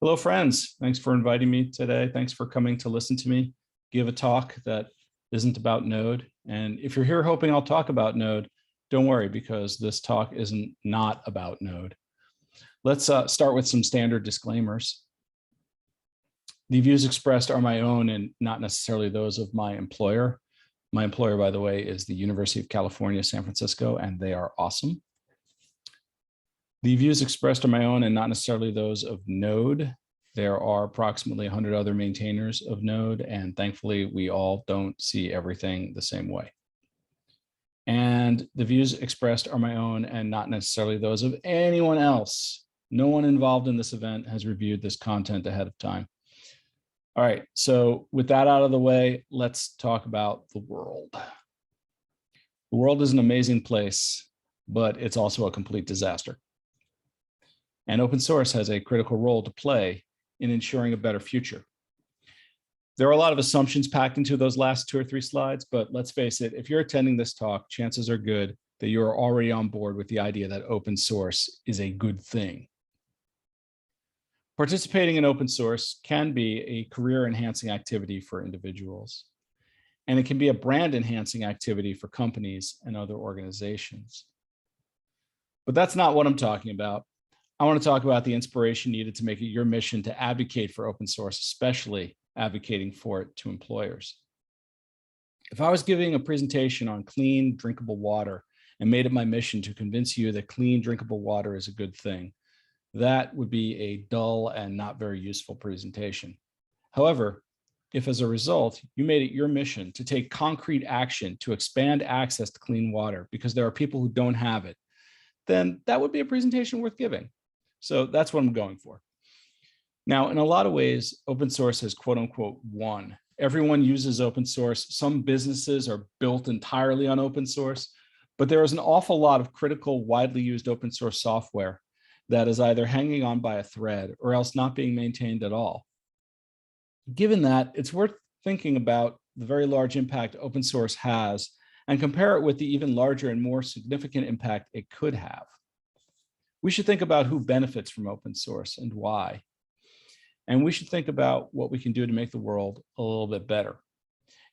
Hello, friends. Thanks for inviting me today. Thanks for coming to listen to me give a talk that isn't about Node. And if you're here hoping I'll talk about Node, don't worry, because this talk isn't not about Node. Let's start with some standard disclaimers. The views expressed are my own and not necessarily those of my employer. My employer, by the way, is the University of California, San Francisco, and they are awesome. The views expressed are my own and not necessarily those of Node. There are approximately 100 other maintainers of Node, and thankfully, we all don't see everything the same way. And the views expressed are my own and not necessarily those of anyone else. No one involved in this event has reviewed this content ahead of time. All right, so with that out of the way, let's talk about the world. The world is an amazing place, but it's also a complete disaster. And open source has a critical role to play in ensuring a better future. There are a lot of assumptions packed into those last 2 or 3 slides, but let's face it, if you're attending this talk, chances are good that you are already on board with the idea that open source is a good thing. Participating in open source can be a career-enhancing activity for individuals, and it can be a brand-enhancing activity for companies and other organizations. But that's not what I'm talking about. I want to talk about the inspiration needed to make it your mission to advocate for open source, especially advocating for it to employers. If I was giving a presentation on clean, drinkable water and made it my mission to convince you that clean, drinkable water is a good thing, that would be a dull and not very useful presentation. However, if as a result, you made it your mission to take concrete action to expand access to clean water because there are people who don't have it, then that would be a presentation worth giving. So that's what I'm going for. Now, in a lot of ways, open source has quote unquote won. Everyone uses open source. Some businesses are built entirely on open source, but there is an awful lot of critical, widely used open source software that is either hanging on by a thread or else not being maintained at all. Given that, it's worth thinking about the very large impact open source has and compare it with the even larger and more significant impact it could have. We should think about who benefits from open source and why. And we should think about what we can do to make the world a little bit better.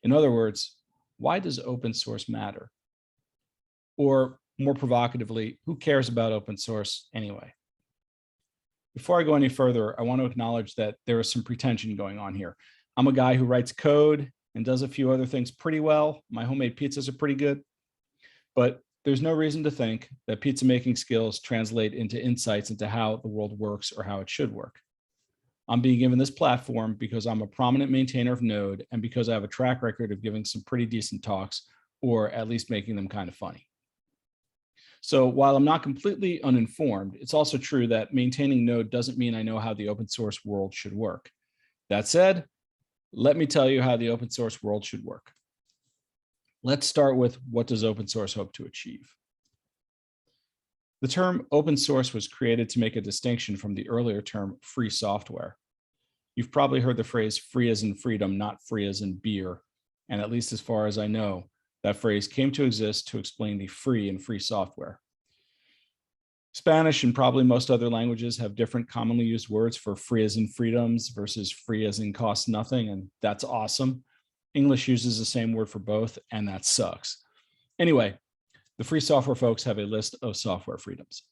In other words, why does open source matter? Or more provocatively, who cares about open source anyway? Before I go any further, I want to acknowledge that there is some pretension going on here. I'm a guy who writes code and does a few other things pretty well. My homemade pizzas are pretty good, but there's no reason to think that pizza making skills translate into insights into how the world works or how it should work. I'm being given this platform because I'm a prominent maintainer of Node and because I have a track record of giving some pretty decent talks, or at least making them kind of funny. So while I'm not completely uninformed, it's also true that maintaining Node doesn't mean I know how the open source world should work. That said, let me tell you how the open source world should work. Let's start with, what does open source hope to achieve? The term open source was created to make a distinction from the earlier term free software. You've probably heard the phrase free as in freedom, not free as in beer. And at least as far as I know, that phrase came to exist to explain the free in free software. Spanish and probably most other languages have different commonly used words for free as in freedoms versus free as in cost nothing, and that's awesome. English uses the same word for both, and that sucks. Anyway, the free software folks have a list of software freedoms.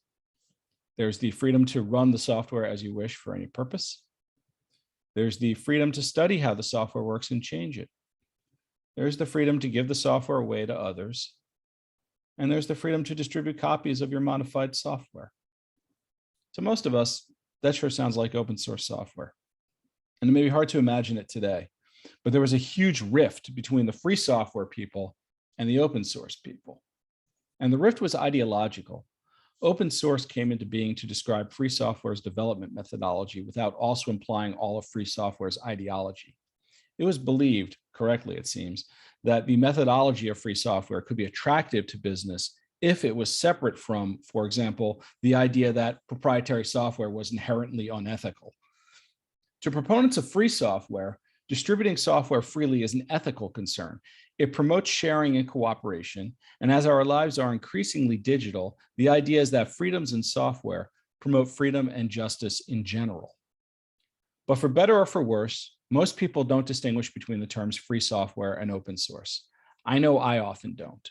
There's the freedom to run the software as you wish for any purpose. There's the freedom to study how the software works and change it. There's the freedom to give the software away to others. And there's the freedom to distribute copies of your modified software. To most of us, that sure sounds like open source software. And it may be hard to imagine it today, but there was a huge rift between the free software people and the open source people. And the rift was ideological. Open source came into being to describe free software's development methodology without also implying all of free software's ideology. It was believed, correctly it seems, that the methodology of free software could be attractive to business if it was separate from, for example, the idea that proprietary software was inherently unethical. To proponents of free software, distributing software freely is an ethical concern. It promotes sharing and cooperation, and as our lives are increasingly digital, the idea is that freedoms in software promote freedom and justice in general. But for better or for worse, most people don't distinguish between the terms free software and open source. I know I often don't.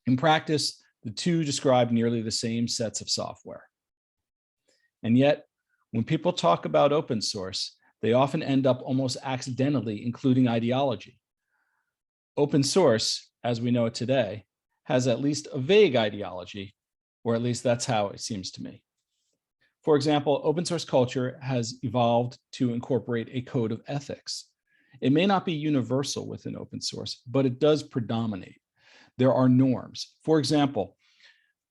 In practice, the two describe nearly the same sets of software. And yet, when people talk about open source, they often end up almost accidentally including ideology. Open source, as we know it today, has at least a vague ideology, or at least that's how it seems to me. For example, open source culture has evolved to incorporate a code of ethics. It may not be universal within open source, but it does predominate. There are norms. For example,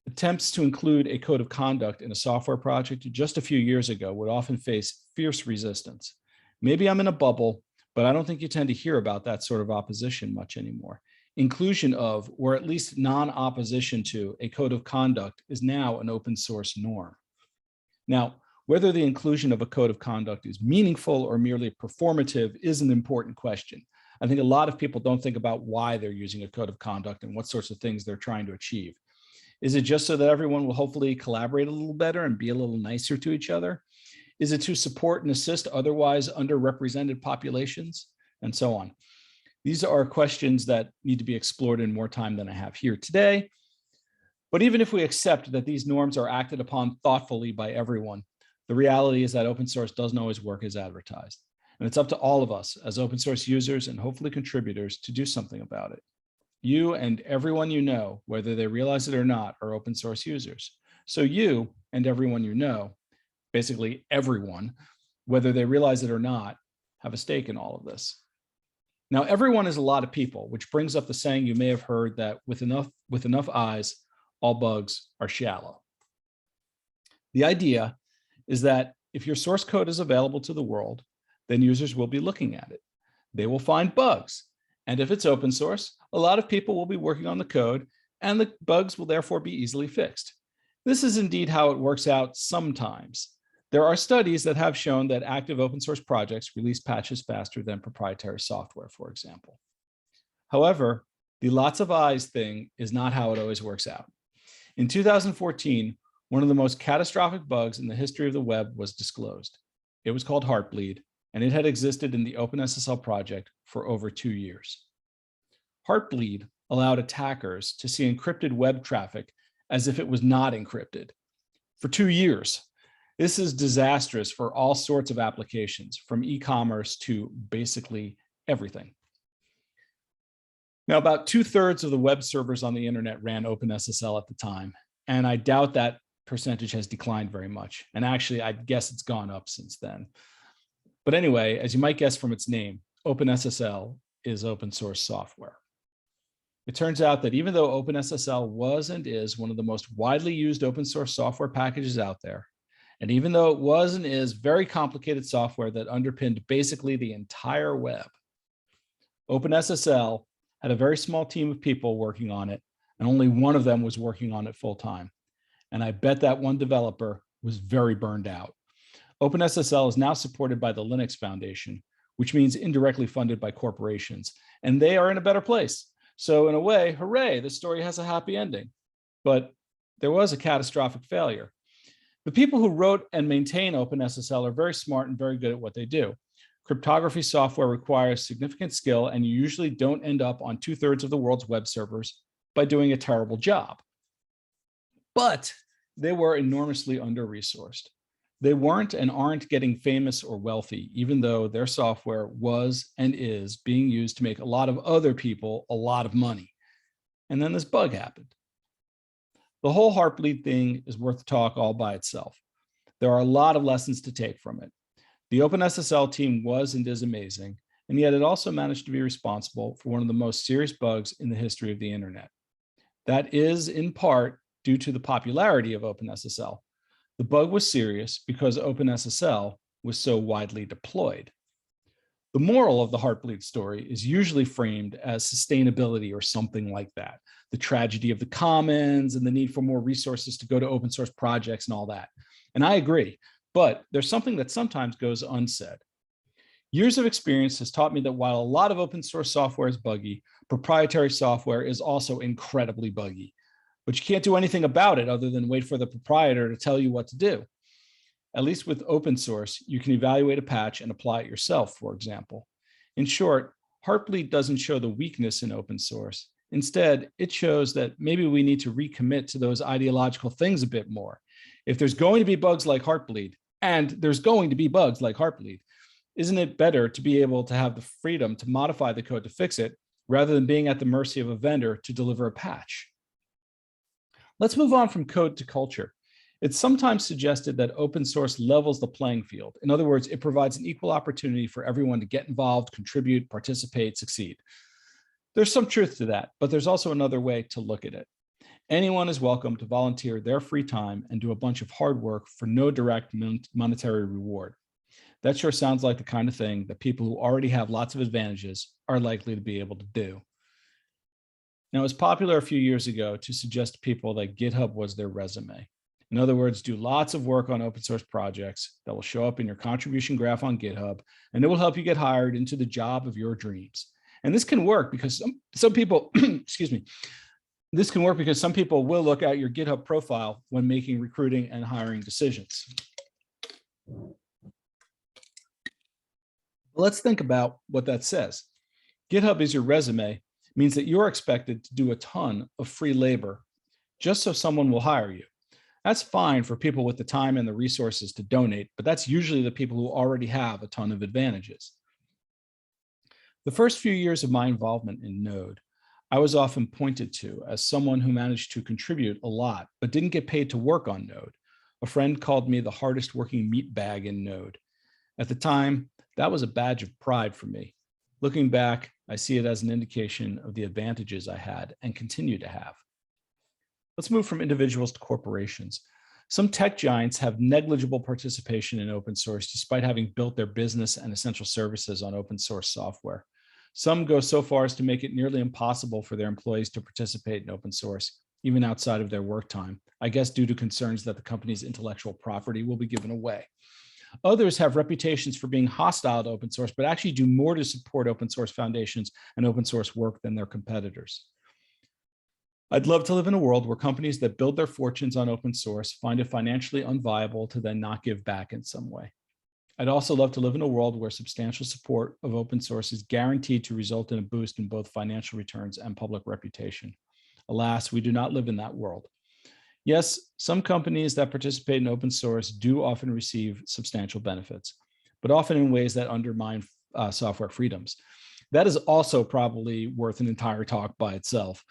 attempts to include a code of conduct in a software project just a few years ago would often face fierce resistance. Maybe I'm in a bubble, but I don't think you tend to hear about that sort of opposition much anymore. Inclusion of, or at least non-opposition to, a code of conduct is now an open source norm. Now, whether the inclusion of a code of conduct is meaningful or merely performative is an important question. I think a lot of people don't think about why they're using a code of conduct and what sorts of things they're trying to achieve. Is it just so that everyone will hopefully collaborate a little better and be a little nicer to each other? Is it to support and assist otherwise underrepresented populations? And so on. These are questions that need to be explored in more time than I have here today. But even if we accept that these norms are acted upon thoughtfully by everyone, the reality is that open source doesn't always work as advertised. And it's up to all of us as open source users and hopefully contributors to do something about it. You and everyone you know, whether they realize it or not, are open source users. So you and everyone you know, basically everyone, whether they realize it or not, have a stake in all of this. Now, everyone is a lot of people, which brings up the saying you may have heard that with enough eyes, all bugs are shallow. The idea is that if your source code is available to the world, then users will be looking at it. They will find bugs. And if it's open source, a lot of people will be working on the code, and the bugs will therefore be easily fixed. This is indeed how it works out sometimes. There are studies that have shown that active open source projects release patches faster than proprietary software, for example. However, the lots of eyes thing is not how it always works out. In 2014, one of the most catastrophic bugs in the history of the web was disclosed. It was called Heartbleed, and it had existed in the OpenSSL project for over 2 years. Heartbleed allowed attackers to see encrypted web traffic as if it was not encrypted for 2 years. This is disastrous for all sorts of applications, from e-commerce to basically everything. Now, about 2/3 of the web servers on the internet ran OpenSSL at the time, and I doubt that percentage has declined very much. And actually, I guess it's gone up since then. But anyway, as you might guess from its name, OpenSSL is open source software. It turns out that even though OpenSSL was and is one of the most widely used open source software packages out there, and even though it was and is very complicated software that underpinned basically the entire web, OpenSSL had a very small team of people working on it, and only one of them was working on it full time. And I bet that one developer was very burned out. OpenSSL is now supported by the Linux Foundation, which means indirectly funded by corporations, and they are in a better place. So in a way, hooray, the story has a happy ending. But there was a catastrophic failure. The people who wrote and maintain OpenSSL are very smart and very good at what they do. Cryptography software requires significant skill, and you usually don't end up on 2/3 of the world's web servers by doing a terrible job. But they were enormously under-resourced. They weren't and aren't getting famous or wealthy, even though their software was and is being used to make a lot of other people a lot of money. And then this bug happened. The whole Heartbleed thing is worth a talk all by itself. There are a lot of lessons to take from it. The OpenSSL team was and is amazing, and yet it also managed to be responsible for one of the most serious bugs in the history of the internet. That is, in part, due to the popularity of OpenSSL. The bug was serious because OpenSSL was so widely deployed. The moral of the Heartbleed story is usually framed as sustainability or something like that. The tragedy of the commons and the need for more resources to go to open source projects and all that. And I agree, but there's something that sometimes goes unsaid. Years of experience has taught me that while a lot of open source software is buggy, proprietary software is also incredibly buggy. But you can't do anything about it other than wait for the proprietor to tell you what to do. At least with open source, you can evaluate a patch and apply it yourself, for example. In short, Heartbleed doesn't show the weakness in open source. Instead, it shows that maybe we need to recommit to those ideological things a bit more. If there's going to be bugs like Heartbleed, and there's going to be bugs like Heartbleed, isn't it better to be able to have the freedom to modify the code to fix it rather than being at the mercy of a vendor to deliver a patch? Let's move on from code to culture. It's sometimes suggested that open source levels the playing field. In other words, it provides an equal opportunity for everyone to get involved, contribute, participate, succeed. There's some truth to that, but there's also another way to look at it. Anyone is welcome to volunteer their free time and do a bunch of hard work for no direct monetary reward. That sure sounds like the kind of thing that people who already have lots of advantages are likely to be able to do. Now, it was popular a few years ago to suggest to people that GitHub was their resume. In other words, do lots of work on open source projects that will show up in your contribution graph on GitHub, and it will help you get hired into the job of your dreams. And this can work because some people, excuse me, this can work because some people will look at your GitHub profile when making recruiting and hiring decisions. Let's think about what that says. GitHub is your resume means that you're expected to do a ton of free labor just so someone will hire you. That's fine for people with the time and the resources to donate, but that's usually the people who already have a ton of advantages. The first few years of my involvement in Node, I was often pointed to as someone who managed to contribute a lot, but didn't get paid to work on Node. A friend called me the hardest working meatbag in Node. At the time, that was a badge of pride for me. Looking back, I see it as an indication of the advantages I had and continue to have. Let's move from individuals to corporations. Some tech giants have negligible participation in open source despite having built their business and essential services on open source software. Some go so far as to make it nearly impossible for their employees to participate in open source, even outside of their work time, I guess due to concerns that the company's intellectual property will be given away. Others have reputations for being hostile to open source, but actually do more to support open source foundations and open source work than their competitors. I'd love to live in a world where companies that build their fortunes on open source find it financially unviable to then not give back in some way. I'd also love to live in a world where substantial support of open source is guaranteed to result in a boost in both financial returns and public reputation. Alas, we do not live in that world. Yes, some companies that participate in open source do often receive substantial benefits, but often in ways that undermine software freedoms. That is also probably worth an entire talk by itself.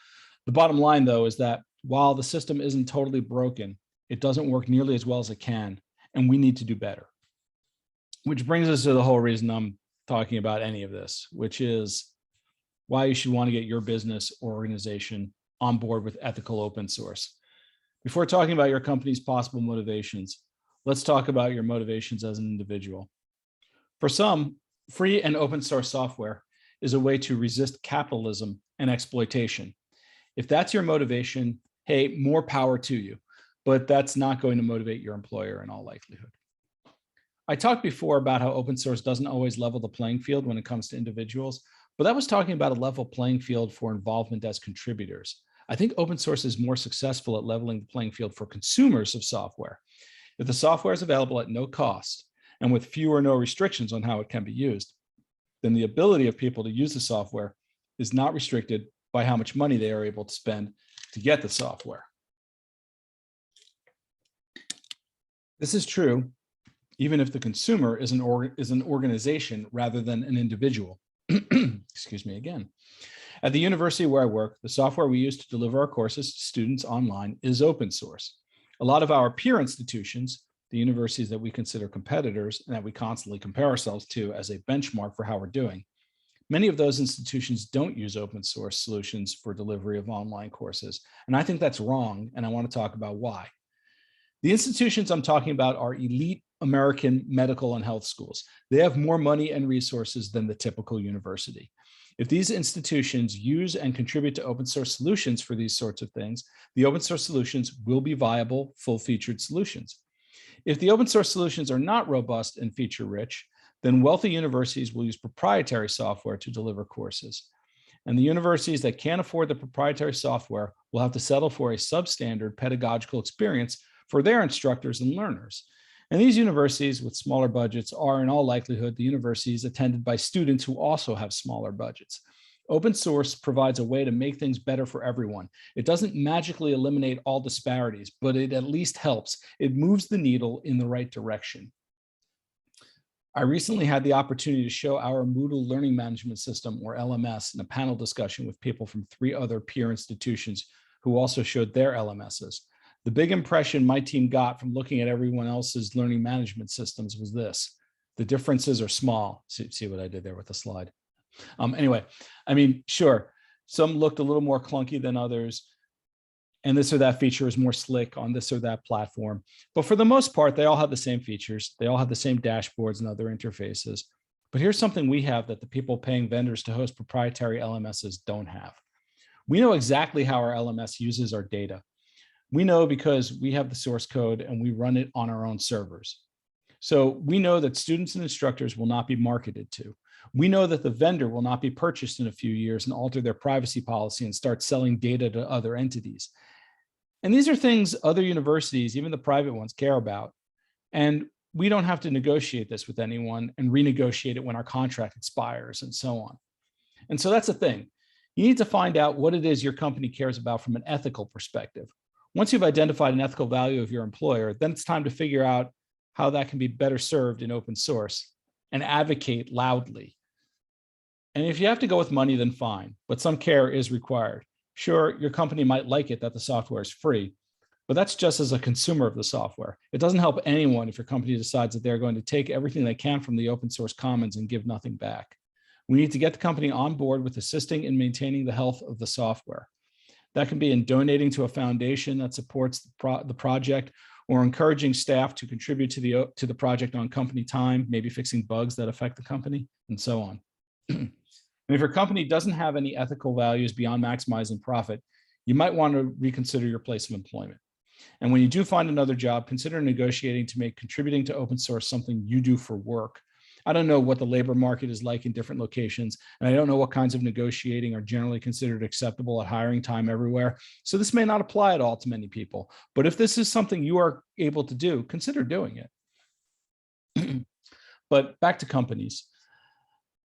The bottom line, though, is that while the system isn't totally broken, it doesn't work nearly as well as it can, and we need to do better. Which brings us to the whole reason I'm talking about any of this, which is why you should want to get your business or organization on board with ethical open source. Before talking about your company's possible motivations, let's talk about your motivations as an individual. For some, free and open source software is a way to resist capitalism and exploitation. If that's your motivation, hey, more power to you, but that's not going to motivate your employer in all likelihood. I talked before about how open source doesn't always level the playing field when it comes to individuals, but that was talking about a level playing field for involvement as contributors. I think open source is more successful at leveling the playing field for consumers of software. If the software is available at no cost and with few or no restrictions on how it can be used, then the ability of people to use the software is not restricted by how much money they are able to spend to get the software. This is true even if the consumer is an organization rather than an individual. Excuse me again. At the university where I work, the software we use to deliver our courses to students online is open source. A lot of our peer institutions, the universities that we consider competitors and that we constantly compare ourselves to as a benchmark for how we're doing, many of those institutions don't use open source solutions for delivery of online courses. And I think that's wrong, and I want to talk about why. The institutions I'm talking about are elite American medical and health schools. They have more money and resources than the typical university. If these institutions use and contribute to open source solutions for these sorts of things, the open source solutions will be viable, full-featured solutions. If the open source solutions are not robust and feature-rich, then wealthy universities will use proprietary software to deliver courses. And the universities that can't afford the proprietary software will have to settle for a substandard pedagogical experience for their instructors and learners. And these universities with smaller budgets are in all likelihood the universities attended by students who also have smaller budgets. Open source provides a way to make things better for everyone. It doesn't magically eliminate all disparities, but it at least helps. It moves the needle in the right direction. I recently had the opportunity to show our Moodle Learning Management System, or LMS, in a panel discussion with people from 3 other peer institutions who also showed their LMSs. The big impression my team got from looking at everyone else's learning management systems was this: the differences are small. See what I did there with the slide. Anyway, I mean, sure, some looked a little more clunky than others, and this or that feature is more slick on this or that platform. But for the most part, they all have the same features. They all have the same dashboards and other interfaces. But here's something we have that the people paying vendors to host proprietary LMSs don't have. We know exactly how our LMS uses our data. We know because we have the source code and we run it on our own servers. So we know that students and instructors will not be marketed to. We know that the vendor will not be purchased in a few years and alter their privacy policy and start selling data to other entities. And these are things other universities, even the private ones, care about. And we don't have to negotiate this with anyone and renegotiate it when our contract expires and so on. And so that's the thing. You need to find out what it is your company cares about from an ethical perspective. Once you've identified an ethical value of your employer, then it's time to figure out how that can be better served in open source and advocate loudly. And if you have to go with money, then fine, but some care is required. Sure, your company might like it that the software is free, but that's just as a consumer of the software. It doesn't help anyone if your company decides that they're going to take everything they can from the open source commons and give nothing back. We need to get the company on board with assisting in maintaining the health of the software. That can be in donating to a foundation that supports the project, or encouraging staff to contribute to the project on company time, maybe fixing bugs that affect the company, and so on. And if your company doesn't have any ethical values beyond maximizing profit, you might want to reconsider your place of employment. And when you do find another job, consider negotiating to make contributing to open source something you do for work. I don't know what the labor market is like in different locations, and I don't know what kinds of negotiating are generally considered acceptable at hiring time everywhere. So this may not apply at all to many people, but if this is something you are able to do, consider doing it. But back to companies.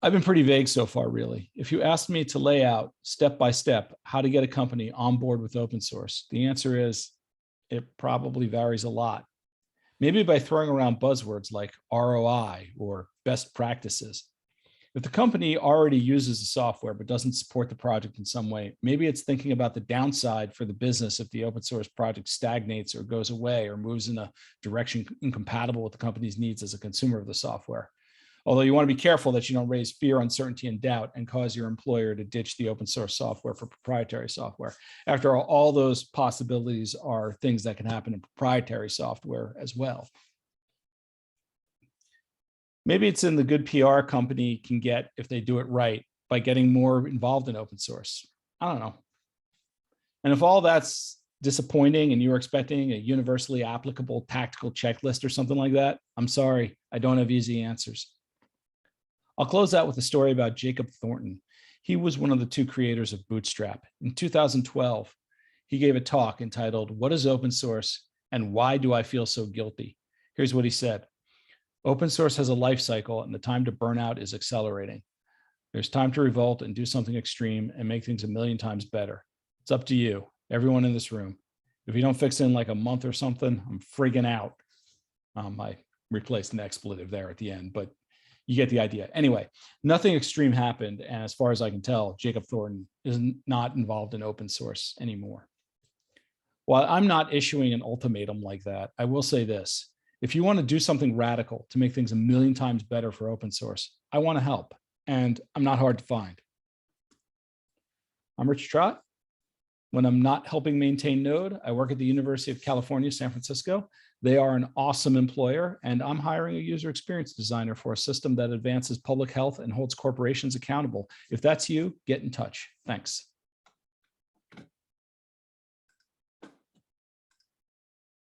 I've been pretty vague so far, really. If you asked me to lay out step by step how to get a company on board with open source, the answer is it probably varies a lot. Maybe by throwing around buzzwords like ROI or best practices. If the company already uses the software but doesn't support the project in some way, maybe it's thinking about the downside for the business if the open source project stagnates or goes away or moves in a direction incompatible with the company's needs as a consumer of the software. Although you want to be careful that you don't raise fear, uncertainty, and doubt and cause your employer to ditch the open source software for proprietary software. After all those possibilities are things that can happen in proprietary software as well. Maybe it's in the good PR company can get if they do it right by getting more involved in open source. I don't know. And if all that's disappointing and you're expecting a universally applicable tactical checklist or something like that, I'm sorry, I don't have easy answers. I'll close out with a story about Jacob Thornton. He was one of the 2 creators of Bootstrap. In 2012, he gave a talk entitled, "What is open source and why do I feel so guilty?" Here's what he said. Open source has a life cycle and the time to burn out is accelerating. There's time to revolt and do something extreme and make things a million times better. It's up to you, everyone in this room. If you don't fix it in like a month or something, I'm frigging out. I replaced an expletive there at the end, but you get the idea. Anyway, nothing extreme happened. And as far as I can tell, Jacob Thornton is not involved in open source anymore. While I'm not issuing an ultimatum like that, I will say this. If you want to do something radical to make things a million times better for open source, I want to help. And I'm not hard to find. I'm Rich Trott. When I'm not helping maintain Node, I work at the University of California, San Francisco. They are an awesome employer, and I'm hiring a user experience designer for a system that advances public health and holds corporations accountable. If that's you, get in touch. Thanks.